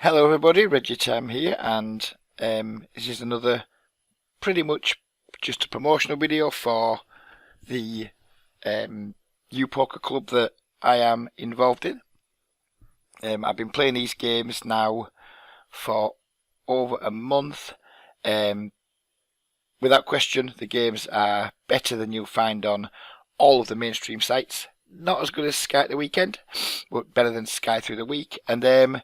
Hello everybody, Reggie Tam here, and this is another pretty much just a promotional video for the U-Poker club that I am involved in. I've been playing these games now for over a month. Without question, the games are better than you'll find on all of the mainstream sites. Not as good as Sky at the weekend, but better than Sky through the week. And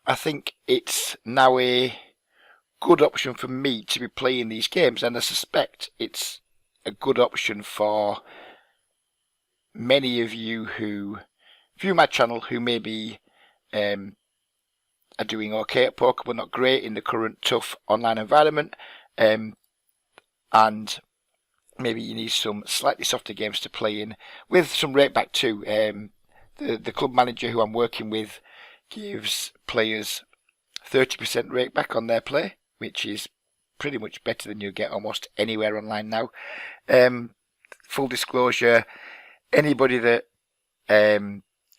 I think it's now a good option for me to be playing these games, and I suspect it's a good option for many of you who view my channel who maybe are doing okay at poker but not great in the current tough online environment, and maybe you need some slightly softer games to play in with some rate back too. The club manager who I'm working with gives players 30% rate back on their play, which is pretty much better than you get almost anywhere online now. Full disclosure, anybody that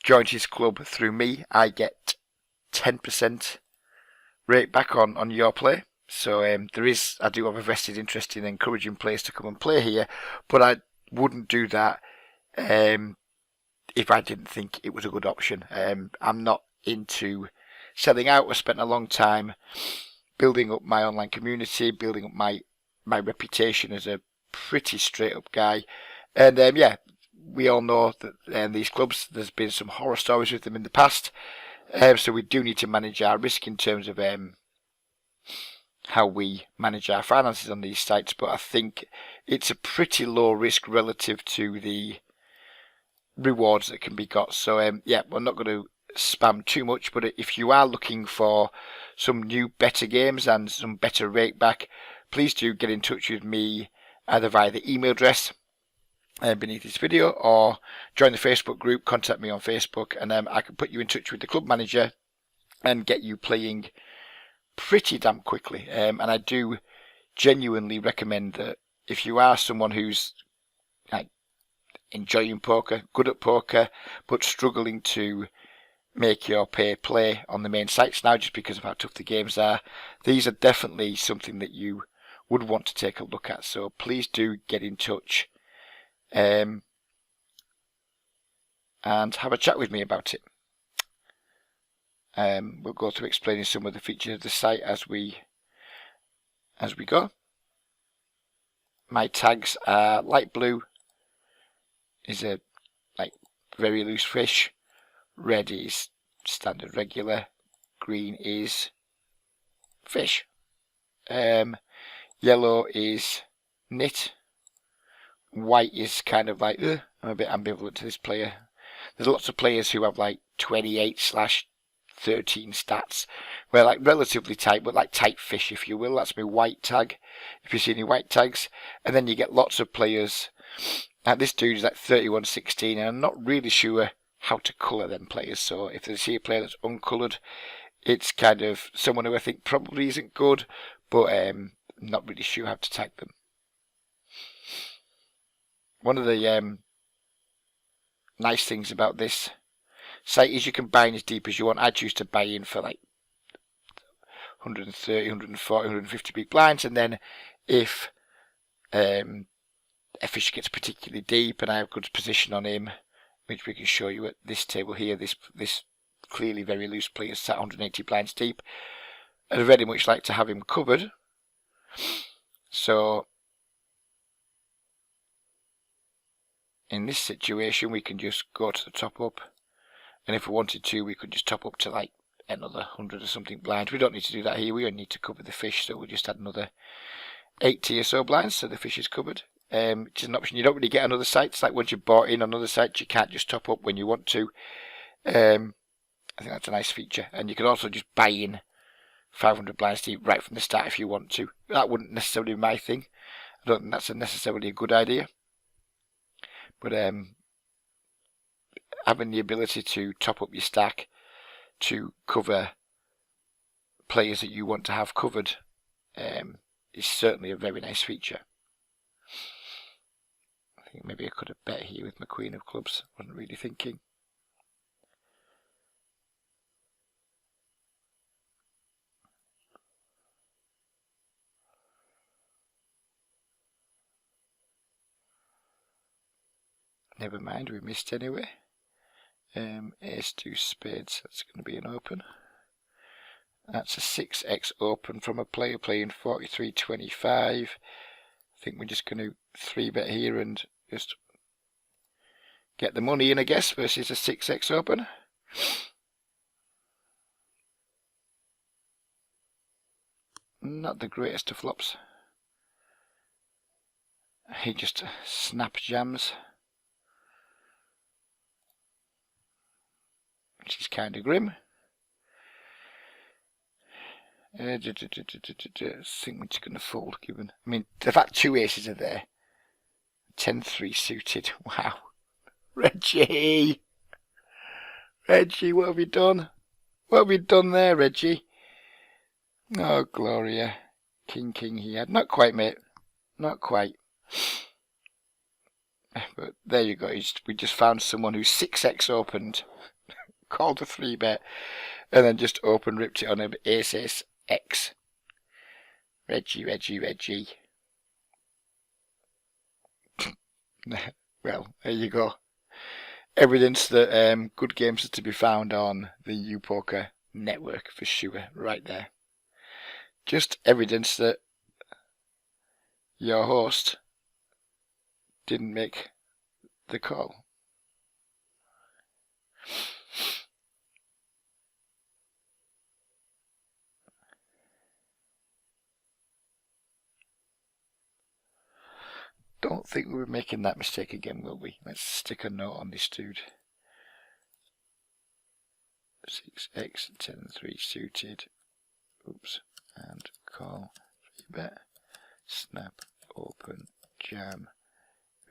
joins his club through me, I get 10% rate back on your play. So I do have a vested interest in encouraging players to come and play here, but I wouldn't do that if I didn't think it was a good option. I'm not into selling out. I spent a long time building up my online community, building up my reputation as a pretty straight up guy, and we all know that these clubs, there's been some horror stories with them in the past, so we do need to manage our risk in terms of how we manage our finances on these sites. But I think it's a pretty low risk relative to the rewards that can be got. So we're not going to spam too much, but if you are looking for some new better games and some better rate back, please do get in touch with me either via the email address beneath this video, or join the Facebook group, contact me on Facebook, and I can put you in touch with the club manager and get you playing pretty damn quickly. And I do genuinely recommend that if you are someone who's enjoying poker, good at poker, but struggling to make your pay play on the main sites now just because of how tough the games are, these are definitely something that you would want to take a look at. So please do get in touch and have a chat with me about it. We'll go through explaining some of the features of the site as we go. My tags are light blue is a very loose fish, red is standard regular, green is fish, yellow is nit, white is kind of like I'm a bit ambivalent to this player. There's lots of players who have 28/13 stats, where relatively tight, but tight fish if you will. That's my white tag, if you see any white tags. And then you get lots of players, this dude is 31/16, and I'm not really sure how to colour them players. So if they see a player that's uncoloured, it's kind of someone who I think probably isn't good, but not really sure how to tag them. One of the nice things about this site is you can buy in as deep as you want. I choose to buy in for 130, 140, 150 big blinds, and then if a fish gets particularly deep and I have good position on him, which we can show you at this table here, this clearly very loose player sat 180 blinds deep, I'd very much like to have him covered. So in this situation we can just go to the top up, and if we wanted to we could just top up to another 100 or something blinds. We don't need to do that here, we only need to cover the fish, so we'll just add another 80 or so blinds so the fish is covered. Which is an option you don't really get on other sites. Once you've bought in on other sites, you can't just top up when you want to. I think that's a nice feature. And you can also just buy in 500 blinds deep right from the start if you want to. That wouldn't necessarily be my thing. I don't think that's necessarily a good idea. But having the ability to top up your stack to cover players that you want to have covered is certainly a very nice feature. I think maybe I could have bet here with my queen of clubs. Wasn't really thinking. Never mind, we missed anyway. Ace deuce spades, that's going to be an open. That's a 6x open from a player playing 43.25. I think we're just going to 3-bet here and just get the money in, I guess, versus a 6x open. Not the greatest of flops. He just snap jams, which is kind of grim. I think we're just going to fold, given. I mean, the fact 2 aces are there. 10-3 suited. Wow. Reggie! Reggie, what have you done? What have you done there, Reggie? Oh, Gloria. King he had. Not quite, mate. Not quite. But there you go. We just found someone who's 6x opened, called a 3-bet, and then just open ripped it on him. Ace X. Reggie. Well, there you go. Evidence that good games are to be found on the UPoker network for sure, right there. Just evidence that your host didn't make the call. Don't think we'll be making that mistake again, will we? Let's stick a note on this dude. 6x, 10-3 suited. Oops. And call, 3-bet, snap, open, jam,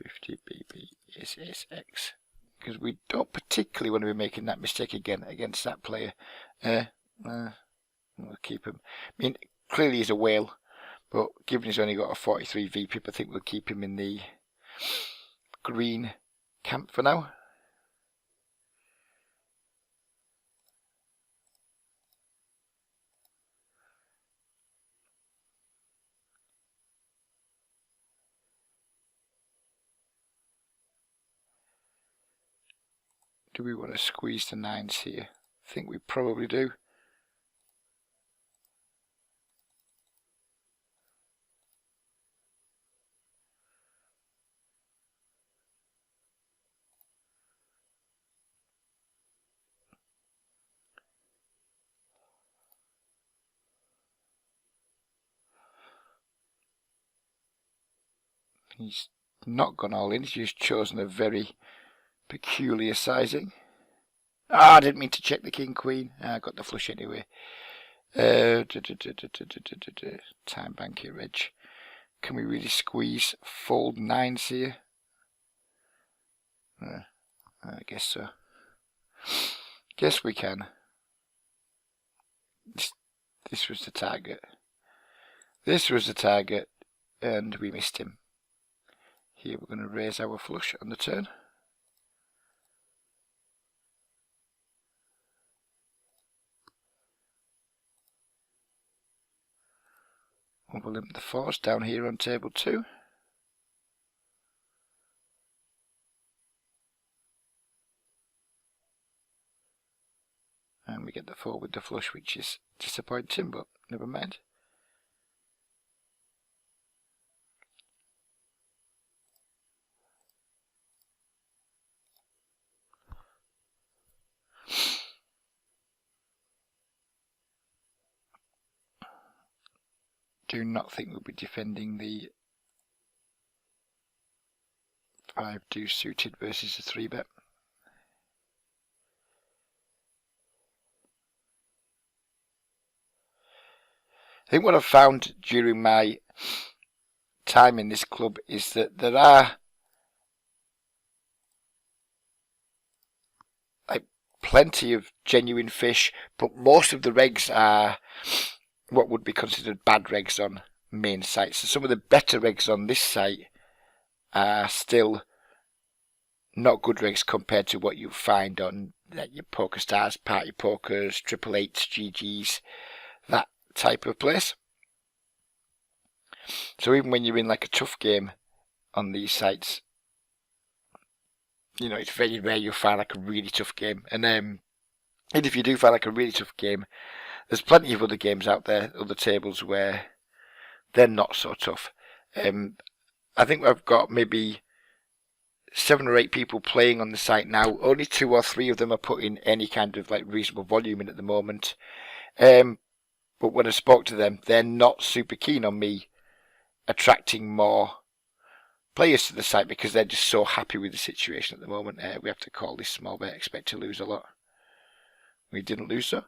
50 BB, Ace X. Because we don't particularly want to be making that mistake again against that player. We'll keep him. I mean, clearly he's a whale. But given he's only got a 43 VPIP, I think we'll keep him in the green camp for now. Do we want to squeeze the 9s here? I think we probably do. He's not gone all in, he's just chosen a very peculiar sizing. Ah, I didn't mean to check the king queen. I got the flush anyway. Time bank here, Reg. Can we really squeeze fold 9s here? I guess so. Guess we can. This was the target. This was the target, and we missed him. Here we're going to raise our flush on the turn. And we'll limp the 4s down here on table 2. And we get the 4 with the flush, which is disappointing, but never mind. Do not think we'll be defending the 5 deuce suited versus a 3-bet. I think what I've found during my time in this club is that there are plenty of genuine fish, but most of the regs are what would be considered bad regs on main sites. So some of the better regs on this site are still not good regs compared to what you find on your Poker Stars, Party Pokers, Triple Eights, GGs, that type of place. So even when you're in like a tough game on these sites, it's very rare you'll find like a really tough game. And if you do find like a really tough game, there's plenty of other games out there, other tables where they're not so tough. I think I've got maybe 7 or 8 people playing on the site now. Only 2 or 3 of them are putting any kind of like reasonable volume in at the moment. But when I spoke to them, they're not super keen on me attracting more players to the site because they're just so happy with the situation at the moment. We have to call this small bet, expect to lose a lot. We didn't lose, so.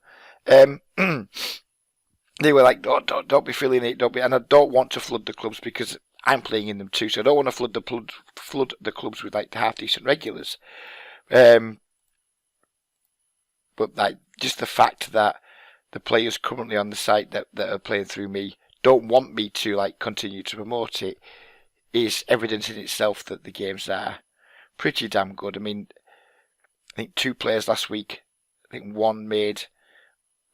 They were like, don't be feeling it, and I don't want to flood the clubs because I'm playing in them too, so I don't want to flood the clubs with like half decent regulars. But like just the fact that the players currently on the site that are playing through me don't want me to like continue to promote it is evidence in itself that the games are pretty damn good. I mean, I think 2 players last week. I think one made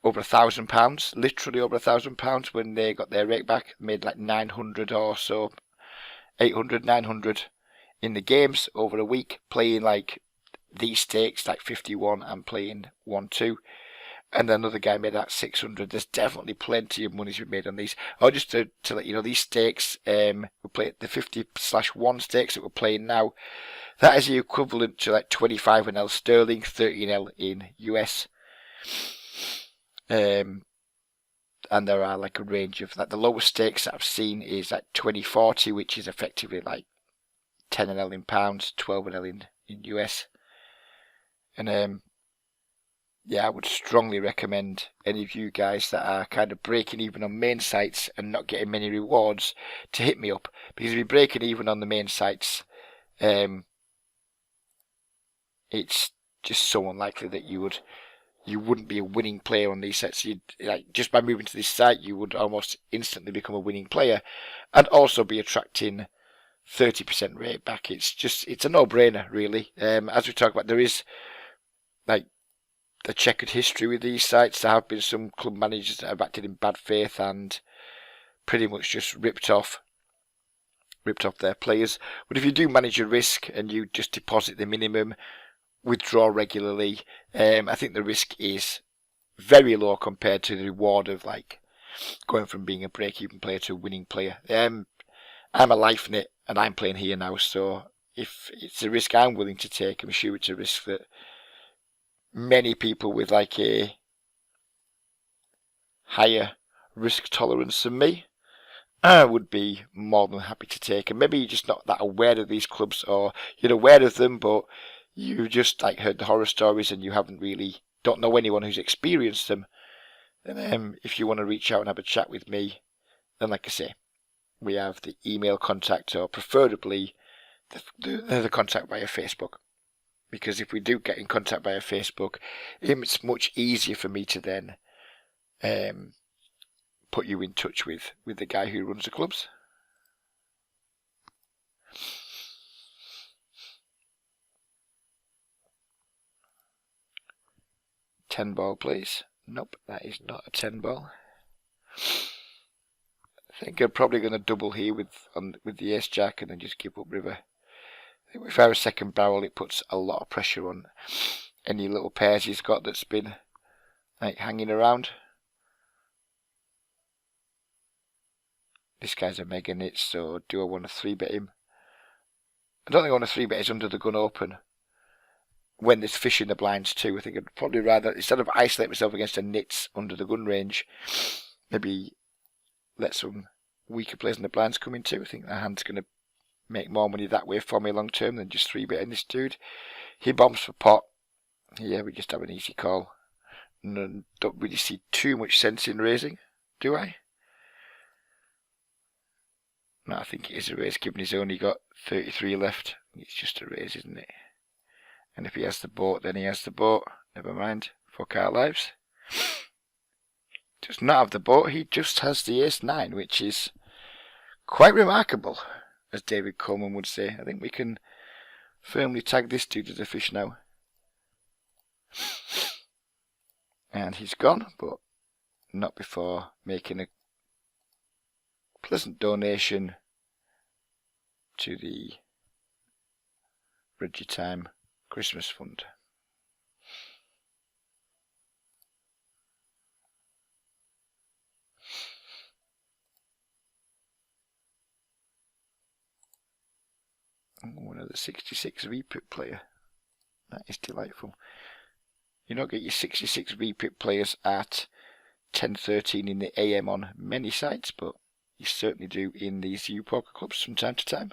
over £1,000, literally over £1,000 when they got their rate back. Made like 900 or so, 800, 900 in the games over a week, playing like these stakes like 51 and playing 1-2. And another guy made that 600. There's definitely plenty of money to be made on these. Oh, just to let you know, these stakes, we play the 50/1 stakes that we're playing now. That is the equivalent to like 25NL sterling, 13L in US. And there are like a range of like the lowest stakes that I've seen is like 2040, which is effectively like 10NL in pounds, 12NL in US. And yeah, I would strongly recommend any of you guys that are kind of breaking even on main sites and not getting many rewards to hit me up, because if you're breaking even on the main sites, it's just so unlikely that you wouldn't be a winning player on these sets. Like just by moving to this site, you would almost instantly become a winning player, and also be attracting 30% rate back. It's a no-brainer, really. As we talk about, there is like a checkered history with these sites. There have been some club managers that have acted in bad faith and pretty much just ripped off their players. But if you do manage your risk and you just deposit the minimum, withdraw regularly, I think the risk is very low compared to the reward of like going from being a break-even player to a winning player. I'm a life net and I'm playing here now, so if it's a risk I'm willing to take, I'm sure it's a risk that many people with like a higher risk tolerance than me would be more than happy to take. And maybe you're just not that aware of these clubs, or you're aware of them but you just like heard the horror stories and you don't know anyone who's experienced them. And if you want to reach out and have a chat with me, then like I say, we have the email contact, or preferably the contact via Facebook. Because if we do get in contact via Facebook, it's much easier for me to then put you in touch with the guy who runs the clubs. $10 please. Nope, that is not a 10 ball. I think I'm probably going to double here with the ace jack and then just give up river. If I have a second barrel, it puts a lot of pressure on any little pairs he's got that's been like hanging around. This guy's a mega nit, so do I want to 3-bet him? I don't think I want to 3-bet his under the gun open when there's fish in the blinds too. I think I'd probably rather, instead of isolate myself against a nits under the gun range, maybe let some weaker players in the blinds come in too. I think the hand's going to make more money that way for me long term than just 3-betting this dude. He bombs for pot. Yeah, we just have an easy call. And don't really see too much sense in raising, do I? No, I think it is a raise, given he's only got 33 left. It's just a raise, isn't it? And if he has the boat, then he has the boat. Never mind. Fuck our lives. Does not have the boat, he just has the ace-9, which is quite remarkable, as David Coleman would say. I think we can firmly tag this dude as a fish now. And he's gone, but not before making a pleasant donation to the Reggie Time Christmas fund. Oh, another 66 VPIP player. That is delightful. You don't get your 66 VPIP players at 10:13 in the AM on many sites, but you certainly do in these U-Poker clubs from time to time.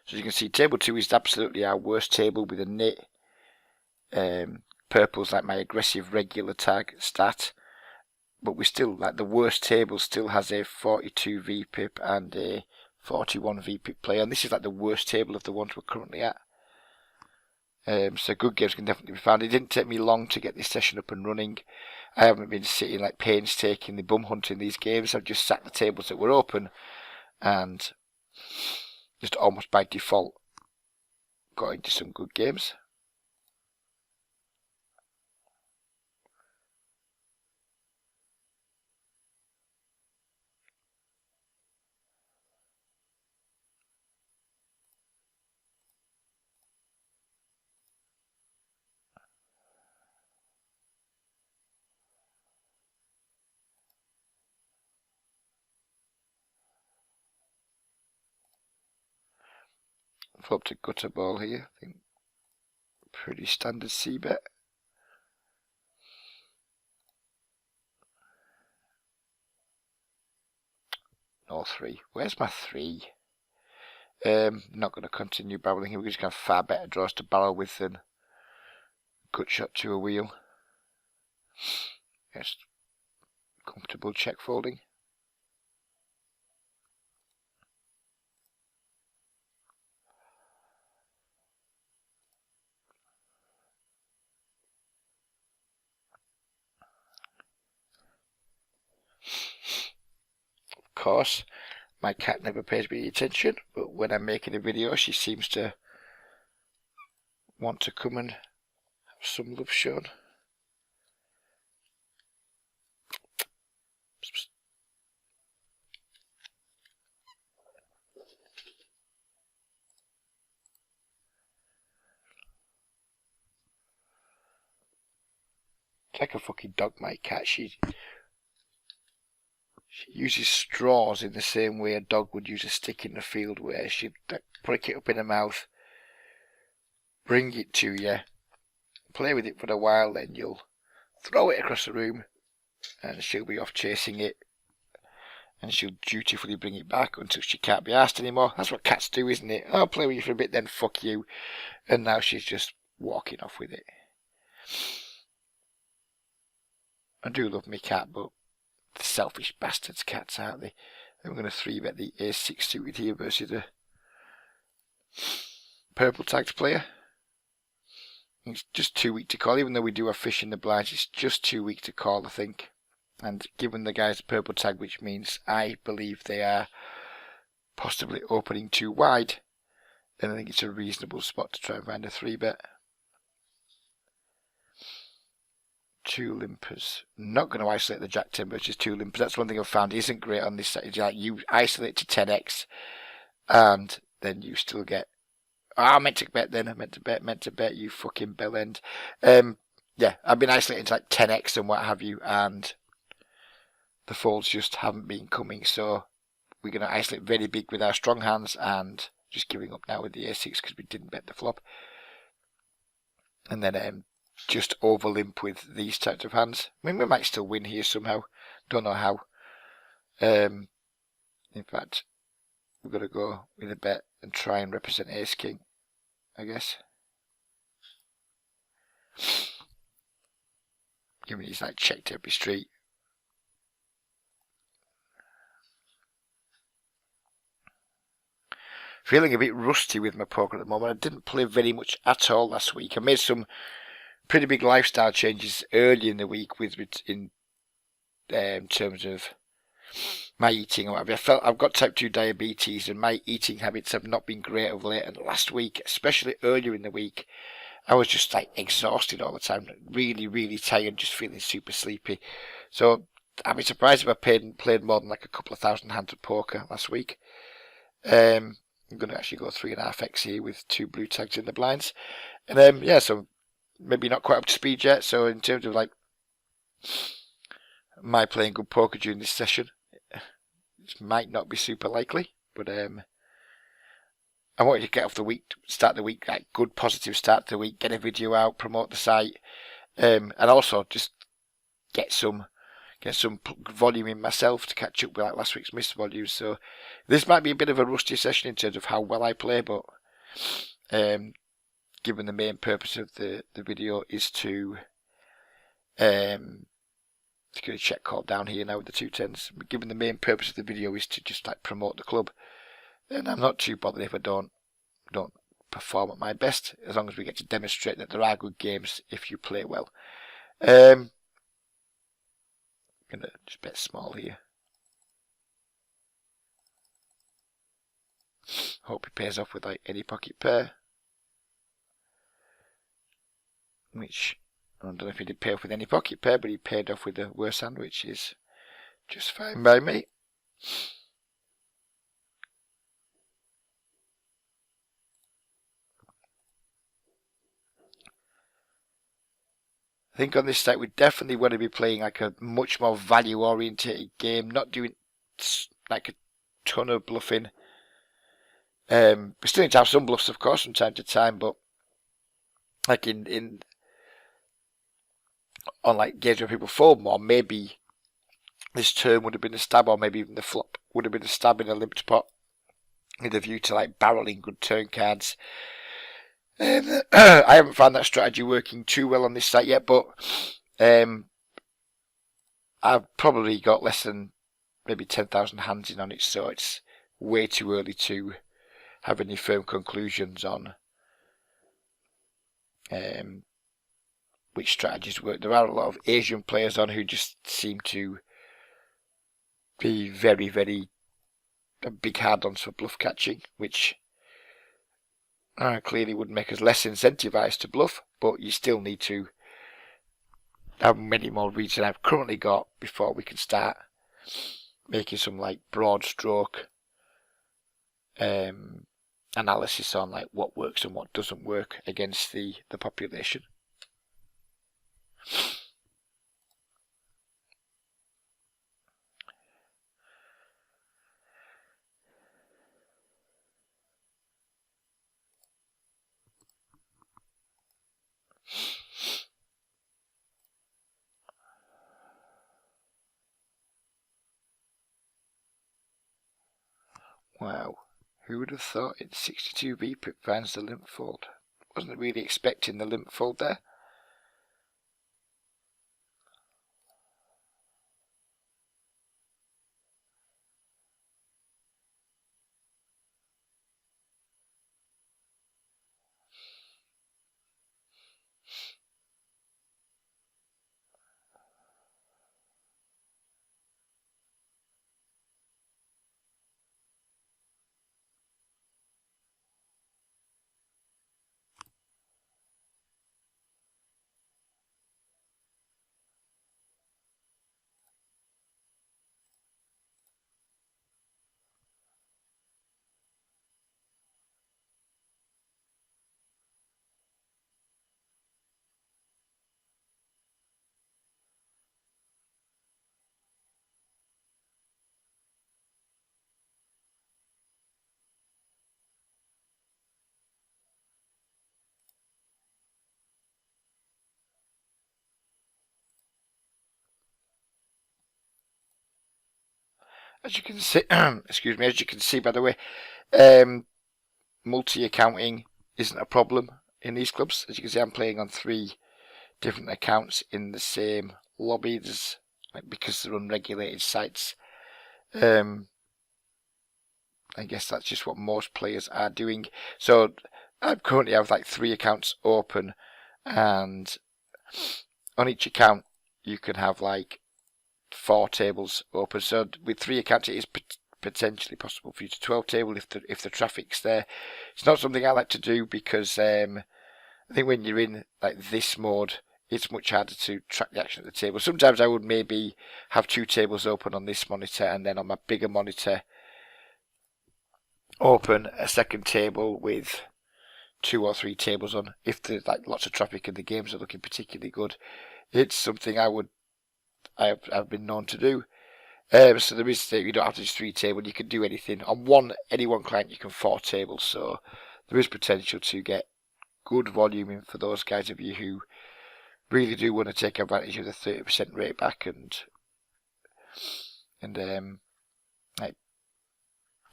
So you can see table 2 is absolutely our worst table with a nit. Purple's like my aggressive regular tag stat. But we still, like the worst table still has a 42 VPIP and a 41 VPIP player. And this is like the worst table of the ones we're currently at. So good games can definitely be found. It didn't take me long to get this session up and running. I haven't been sitting like painstakingly bum hunting these games. I've just sat the tables that were open and just almost by default got into some good games. Flopped a gutter ball here. I think pretty standard C-bet. No 3. Where's my 3? Not going to continue babbling here. We're just going to have far better draws to barrel with than gut shot to a wheel. Yes, comfortable check folding. Of course, my cat never pays me attention, but when I'm making a video, she seems to want to come and have some love shown. It's like a fucking dog, my cat. She uses straws in the same way a dog would use a stick in the field, where she'd prick it up in her mouth, bring it to you, play with it for a while, then you'll throw it across the room and she'll be off chasing it, and she'll dutifully bring it back until she can't be asked anymore. That's what cats do, isn't it? I'll play with you for a bit, then fuck you. And now she's just walking off with it. I do love my cat, but selfish bastards, cats, aren't they? I'm going to 3-bet the ace-6 suited here versus a purple tagged player. It's just too weak to call, even though we do have fish in the blinds. It's just too weak to call, I think. And given the guy's purple tag, which means I believe they are possibly opening too wide, then I think it's a reasonable spot to try and find a 3-bet. 2 limpers. Not going to isolate the Jack 10 versus 2 limpers. That's one thing I've found isn't great on this strategy. Like, you isolate to 10x, and then you still get. I meant to bet then. I meant to bet, you fucking bellend. Yeah, I've been isolating to like 10x and what have you, and the folds just haven't been coming. So we're going to isolate very big with our strong hands and just giving up now with the a6 because we didn't bet the flop. And then just over limp with these types of hands. I mean, we might still win here somehow. Don't know how. In fact, we're going to go with a bet and try and represent ace king, I guess. Given he's like checked every street. Feeling a bit rusty with my poker at the moment. I didn't play very much at all last week. I made some pretty big lifestyle changes early in the week in terms of my eating or whatever. I felt I've got type 2 diabetes and my eating habits have not been great of late. And last week, especially earlier in the week, I was just like exhausted all the time, really, really tired, just feeling super sleepy. So I'd be surprised if I played more than like a couple of thousand hands of poker last week. I'm going to actually go 3.5x here with 2 blue tags in the blinds. And yeah, so maybe not quite up to speed yet. So in terms of like my playing good poker during this session, it might not be super likely. But I wanted to get off the week, start the week, like good positive start to the week, get a video out, promote the site, and also just get some volume in myself to catch up with like last week's missed volumes. So this might be a bit of a rusty session in terms of how well I play, but given the main purpose of the video is to get a check call down here now with the 210s. Given the main purpose of the video is to just like promote the club, and I'm not too bothered if I don't perform at my best, as long as we get to demonstrate that there are good games if you play well. I'm gonna just bet small here. Hope he pays off with like any pocket pair, which I don't know if he did pay off with any pocket pair, but he paid off with the worst hand, which is just fine by me. I think on this site we definitely want to be playing like a much more value orientated game, not doing like a ton of bluffing. We still need to have some bluffs, of course, from time to time, but like on like games where people fold more, maybe this turn would have been a stab, or maybe even the flop would have been a stab in a limped pot, with a view to like barreling good turn cards. I haven't found that strategy working too well on this site yet, but I've probably got less than maybe 10,000 hands in on it, so it's way too early to have any firm conclusions on which strategies work. There are a lot of Asian players on who just seem to be very, very big hard-ons for bluff catching, which clearly would make us less incentivized to bluff, but you still need to have many more reads than I've currently got before we can start making some like broad stroke analysis on like what works and what doesn't work against the population. Wow, who would have thought in 62 VPIP finds the limp fold? Wasn't really expecting the limp fold there. As you can see, excuse me, as you can see by the way, multi-accounting isn't a problem in these clubs. As you can see, I'm playing on 3 different accounts in the same lobbies, like, because they're unregulated sites. I guess that's just what most players are doing. So I currently have like 3 accounts open, and on each account you can have like 4 tables open. So with 3 accounts it is potentially possible for you to 12 table if the traffic's there. It's not something I like to do because I think when you're in like this mode, it's much harder to track the action at the table. Sometimes I would maybe have 2 tables open on this monitor, and then on my bigger monitor open a second table with 2 or 3 tables on, if there's like lots of traffic and the games are looking particularly good. It's something I've been known to do. So there is, you don't have to just 3 tables. You can do anything on any one client. You can 4 tables, so there is potential to get good volume in for those guys of you who really do want to take advantage of the 30% rate back and like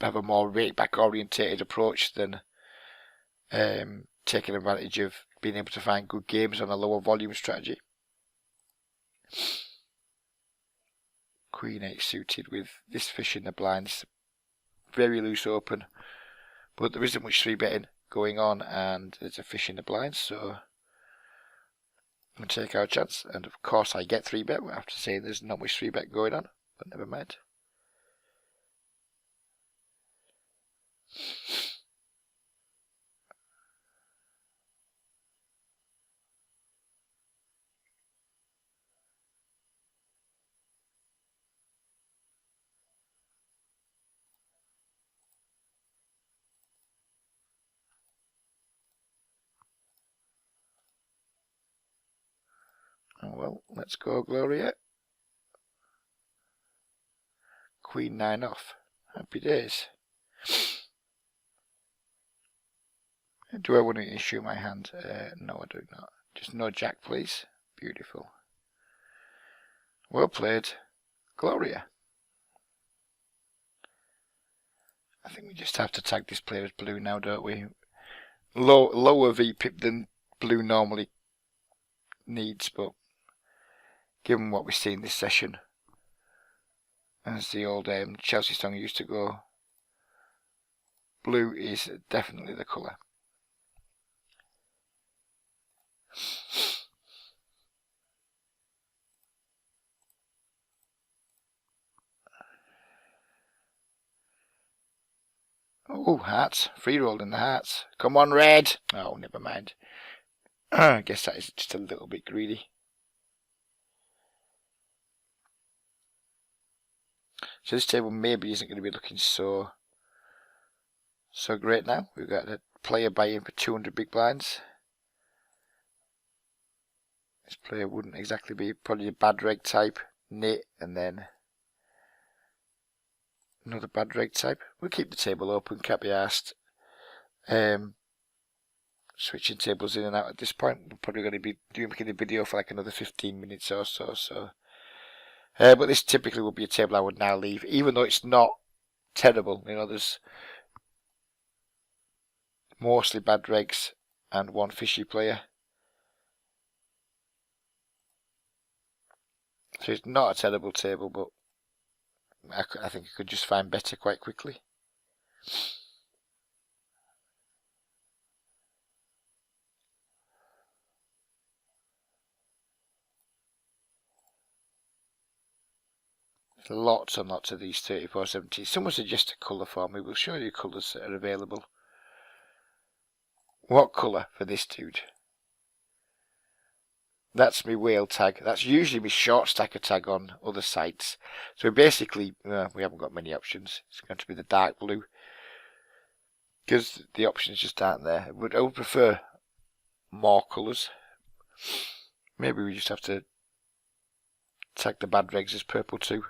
have a more rate back orientated approach than taking advantage of being able to find good games on a lower volume strategy. Queen 8 suited with this fish in the blinds, very loose open, but there isn't much 3-betting going on, and there's a fish in the blinds, so I'm going to take our chance. And of course I get 3-bet after saying there's not much 3-bet going on, but never mind. Oh well, let's go Gloria. Queen 9 off. Happy days. Do I want to issue my hand? No, I do not. Just no jack, please. Beautiful. Well played, Gloria. I think we just have to tag this player as blue now, don't we? Lower VPIP than blue normally needs, but given what we see in this session, as the old Chelsea song used to go, blue is definitely the colour. Oh, hearts. Free rolled in the hearts. Come on, red. Oh, never mind. I guess that is just a little bit greedy. So this table maybe isn't going to be looking so great now. We've got a player buying for 200 big blinds. This player wouldn't exactly be probably a bad reg type. Knit and then another bad reg type. We'll keep the table open, can't be asked. Switching tables in and out at this point. We're probably going to be making the video for like another 15 minutes or so. But this typically would be a table I would now leave, even though it's not terrible. You know, there's mostly bad regs and one fishy player. So it's not a terrible table, but I think I could just find better quite quickly. There's lots and lots of these 3470s. Someone suggest a colour for me. We'll show you colours that are available. What colour for this dude? That's my whale tag. That's usually my short stacker tag on other sites. So basically, we haven't got many options. It's going to be the dark blue, because the options just aren't there. I would prefer more colours. Maybe we just have to tag the bad regs as purple too.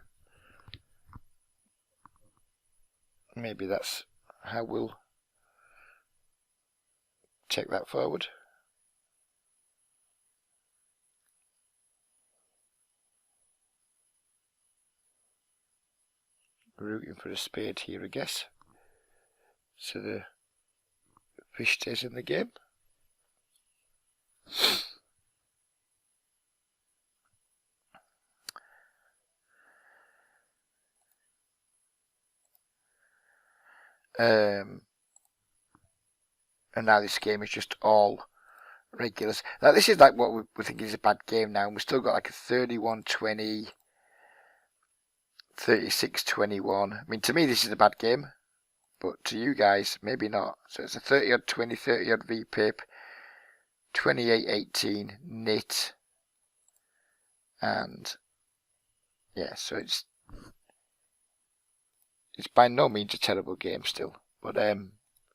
Maybe that's how we'll take that forward. Rooting for a spade here, I guess. So the fish stays in the game. And now this game is just all regulars. Now this is like what we think is a bad game now, and we've still got like a 31-20, 36-21. I mean, to me this is a bad game, but to you guys, maybe not. So it's a 30-odd 20, 30-odd VPIP, 28-18 knit, And yeah, so it's by no means a terrible game still, but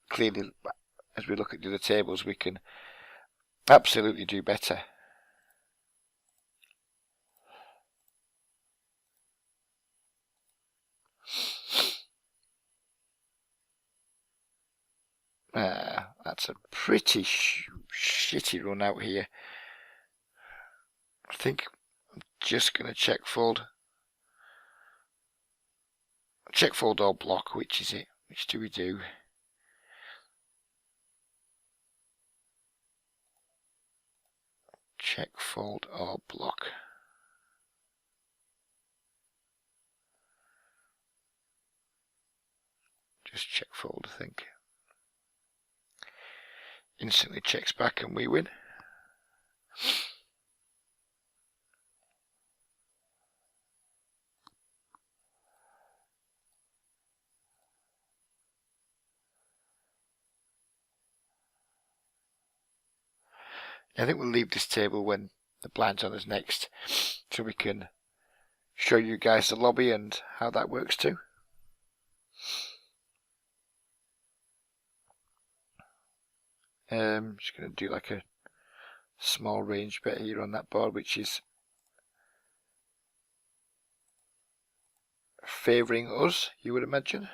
clearly as we look at the other tables we can absolutely do better. That's a pretty shitty run out here. I think I'm just going to check fold or block. Which is it? Which do we do? Check fold or block. Just check fold, I think. Instantly checks back and we win. I think we'll leave this table when the blind's on us next, so we can show you guys the lobby and how that works too. Just going to do like a small range bet here on that board, which is favouring us, you would imagine.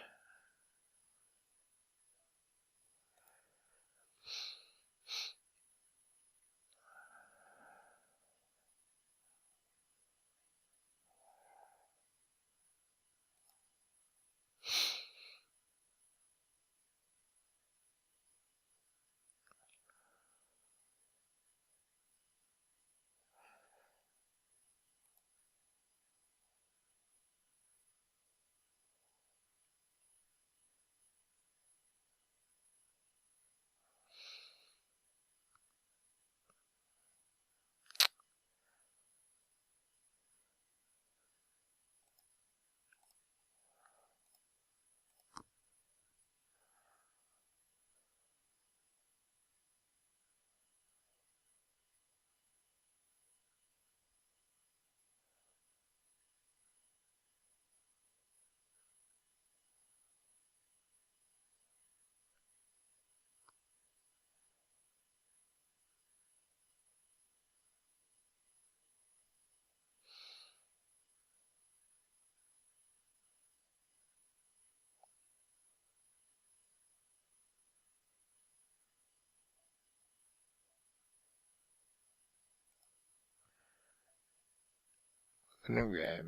I'm going to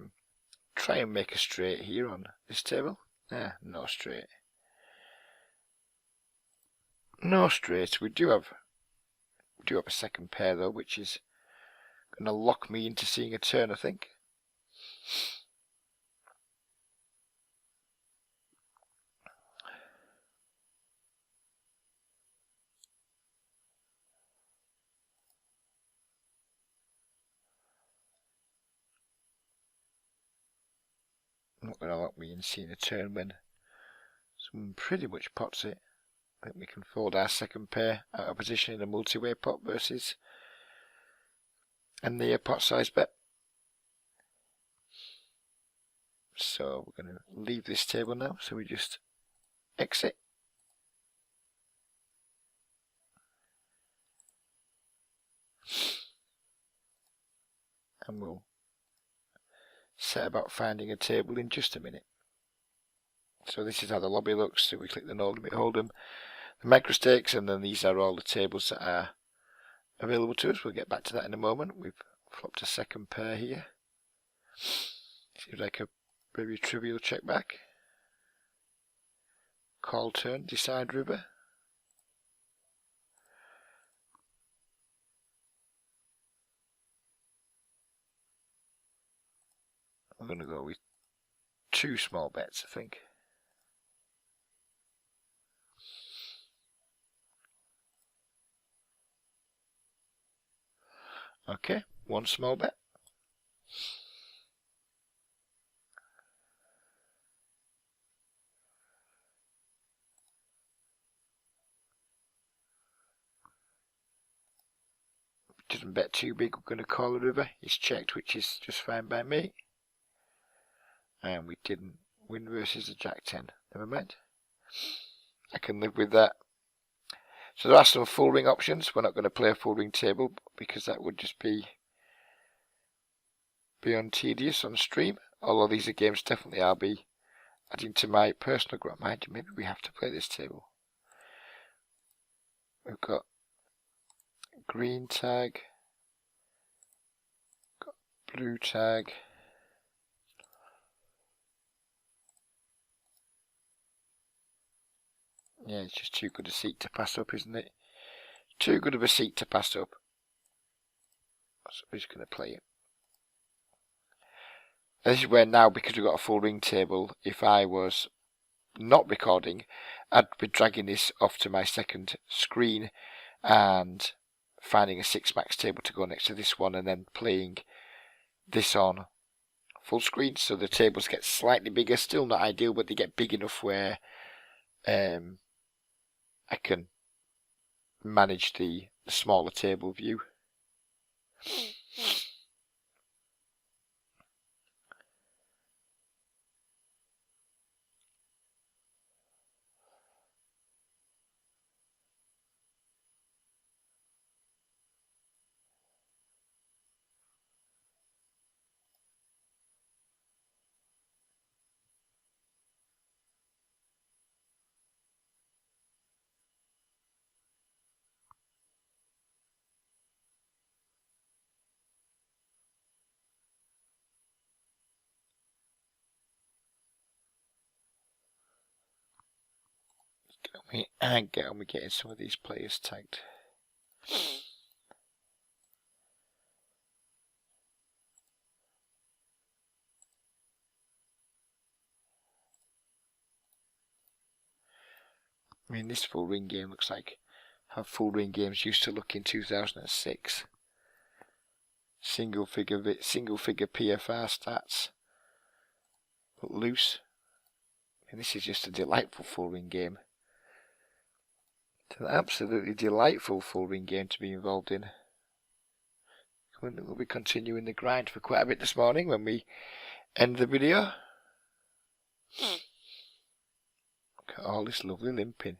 try and make a straight here on this table. No straight. No straight. We do have a second pair though, which is going to lock me into seeing a turn, I think. Not going to lock me in seeing a turn when someone pretty much pots it. I think we can fold our second pair out of position in a multi-way pot versus a near pot size bet. So we're going to leave this table now, so we just exit. And we'll set about finding a table in just a minute. So this is how the lobby looks. So we click the no limit hold'em, the micro stakes, and then these are all the tables that are available to us. We'll get back to that in a moment. We've flopped a second pair here. Seems like a very trivial check back. Call turn, decide river. I'm going to go with 2 small bets, I think. Okay, 1 small bet. Doesn't Doesn't bet too big. We're going to call the river. It's checked, which is just fine by me. And we didn't win versus the Jack 10. Never mind. I can live with that. So there are some full ring options. We're not going to play a full ring table because that would just be beyond tedious on stream. Although these are games definitely I'll be adding to my personal graph. Mind, maybe we have to play this table. We've got green tag, got blue tag. Yeah, it's just too good a seat to pass up, isn't it? Too good of a seat to pass up. So we're just going to play it. This is where now, because we've got a full ring table, if I was not recording, I'd be dragging this off to my second screen and finding a 6 max table to go next to this one and then playing this on full screen. So the tables get slightly bigger, still not ideal, but they get big enough where I can manage the smaller table view. Get on with getting some of these players tagged. I mean, this full ring game looks like how full ring games used to look in 2006. Single figure PFR stats, but loose. I mean, this is just a delightful full ring game. It's an absolutely delightful full ring game to be involved in. We'll be continuing the grind for quite a bit this morning when we end the video. Look at all this lovely limping.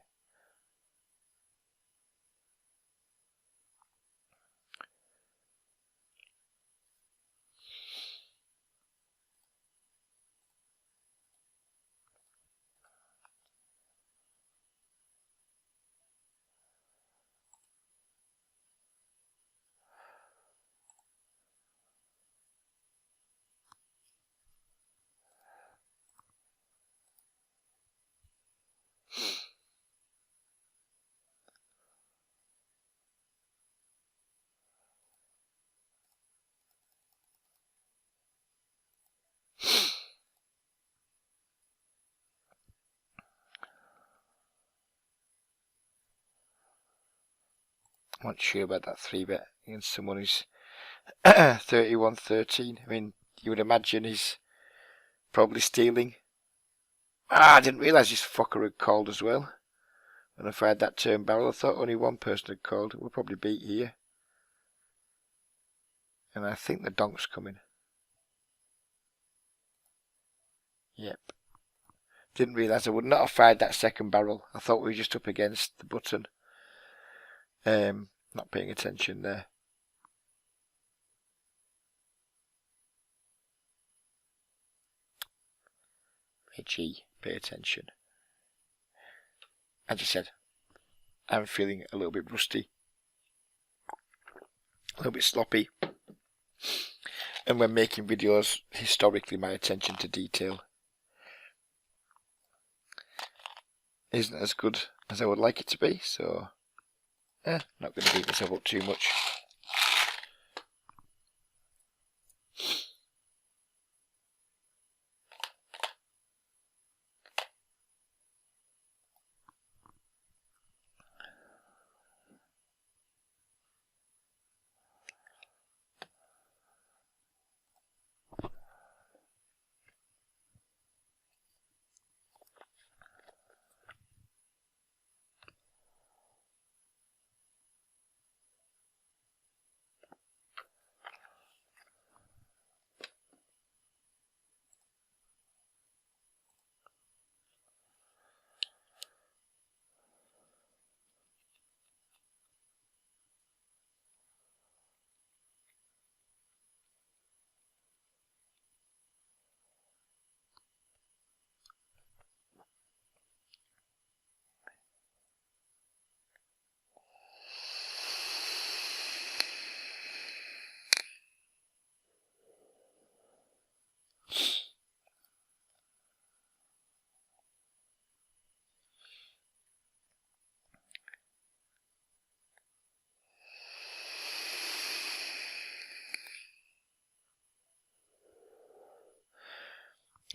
I'm not sure about that 3-bet against someone who's 31-13. I mean, you would imagine he's probably stealing. I didn't realise this fucker had called as well. And if I had that turn barrel, I thought only one person had called. We'll probably beat here. And I think the donk's coming. Yep. Didn't realise I would not have fired that second barrel. I thought we were just up against the button. Not paying attention there. Gee, pay attention. As I said, I'm feeling a little bit rusty. A little bit sloppy. And when making videos, historically my attention to detail isn't as good as I would like it to be, so not going to beat myself up too much.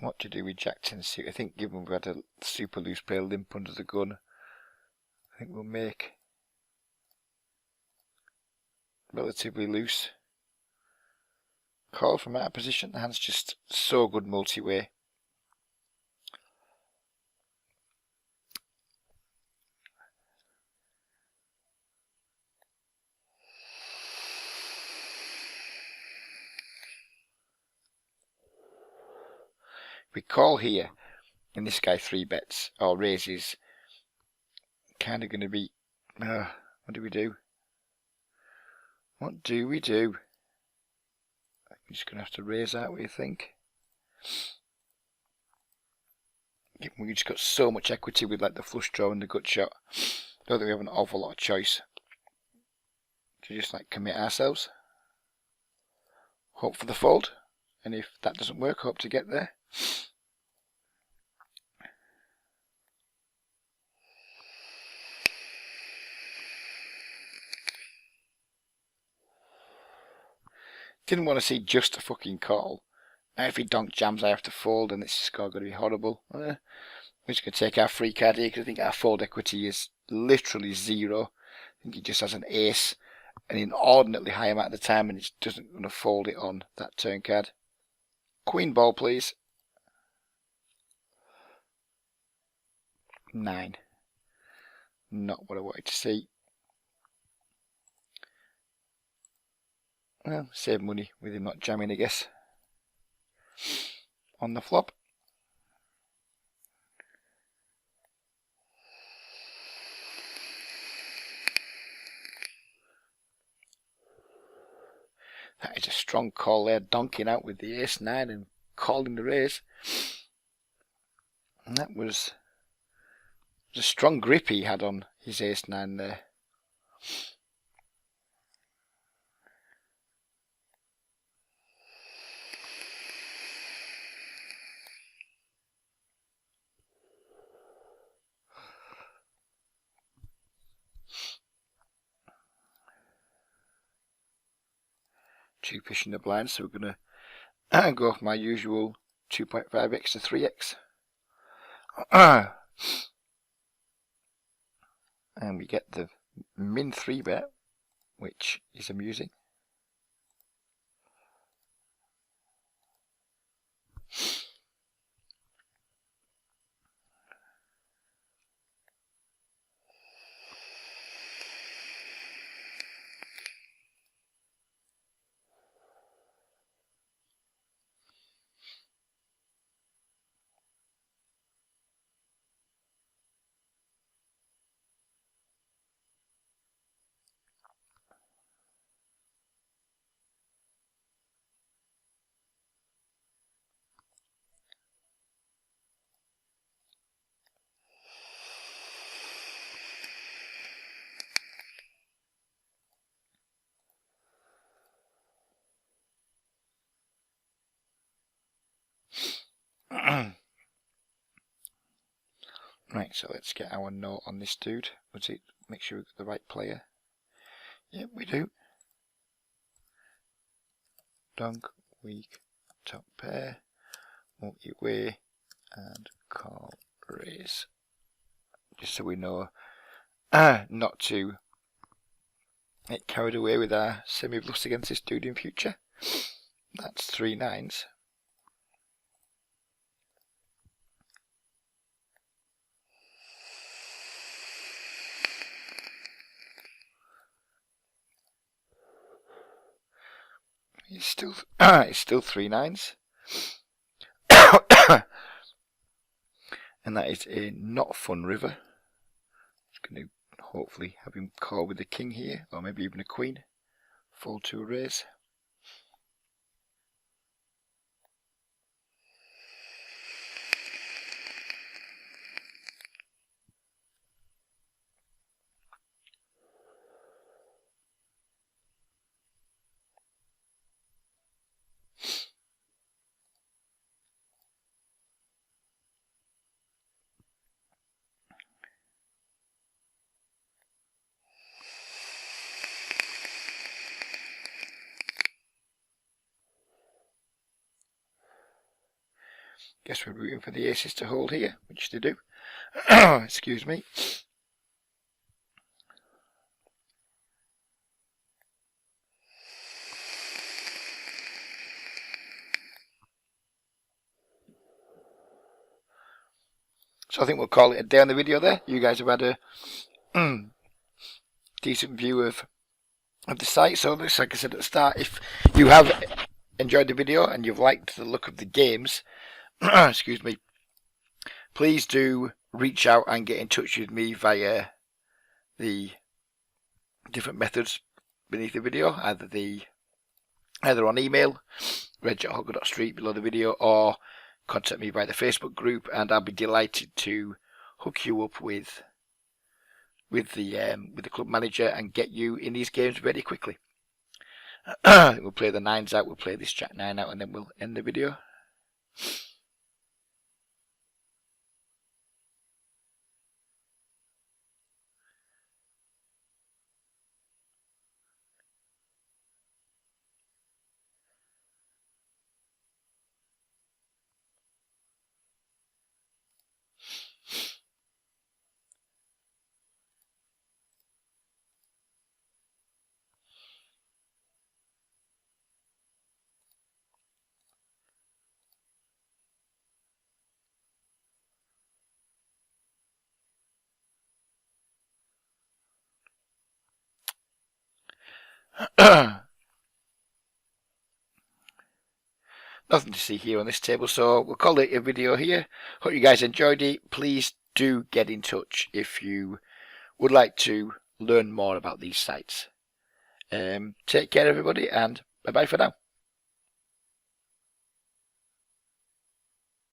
What to do with Jack 10 suit? I think given we've had a super loose pair limp under the gun, I think we'll make relatively loose. Call from out of position. The hand's just so good multi-way. We call here, and this guy 3 bets or raises, kind of going to be, what do we do? What do we do? I'm just going to have to raise that, what do you think? We've just got so much equity with like the flush draw and the gut shot. Don't think we have an awful lot of choice to just like commit ourselves. Hope for the fold, and if that doesn't work, hope to get there. Didn't want to see just a fucking call. Now if he donk jams I have to fold, and this score going to be horrible. We're just going to take our free card here because I think our fold equity is literally 0. I think he just has an ace, an inordinately high amount of the time, and it doesn't want to fold it on that turn card. Queen ball, please. 9. Not what I wanted to see. Well, save money with him not jamming, I guess. On the flop. That is a strong call there, donking out with the ace-9 and calling the raise. And that was a strong grip he had on his ace-9 there. Two fish in the blind, so we're going to go off my usual 2.5x to 3x. And we get the min 3 bet, which is amusing. Right, so let's get our note on this dude. Was it make sure we've got the right player? Yep, we do. Donk, weak, top pair, multi-way, and call raise. Just so we know not to get carried away with our semi-bluffs against this dude in future. That's 3 9s. It's still 3 9s. And that is a not fun river. Just going to hopefully have him call with the king here, or maybe even a queen. Fold to a raise. Guess we're rooting for the Aces to hold here, which they do. Excuse me. So I think we'll call it a day on the video there. You guys have had a decent view of the site. So like I said at the start, if you have enjoyed the video and you've liked the look of the games, excuse me, please do reach out and get in touch with me via the different methods beneath the video, either on email, reg@hogger.street below the video, or contact me via the Facebook group, and I'll be delighted to hook you up with the club manager and get you in these games very quickly. We'll play the 9s out, we'll play this Jack 9 out, and then we'll end the video. Nothing to see here on this table, so we'll call it a video here. Hope you guys enjoyed it. Please do get in touch if you would like to learn more about these sites. Take care everybody, and bye bye for now.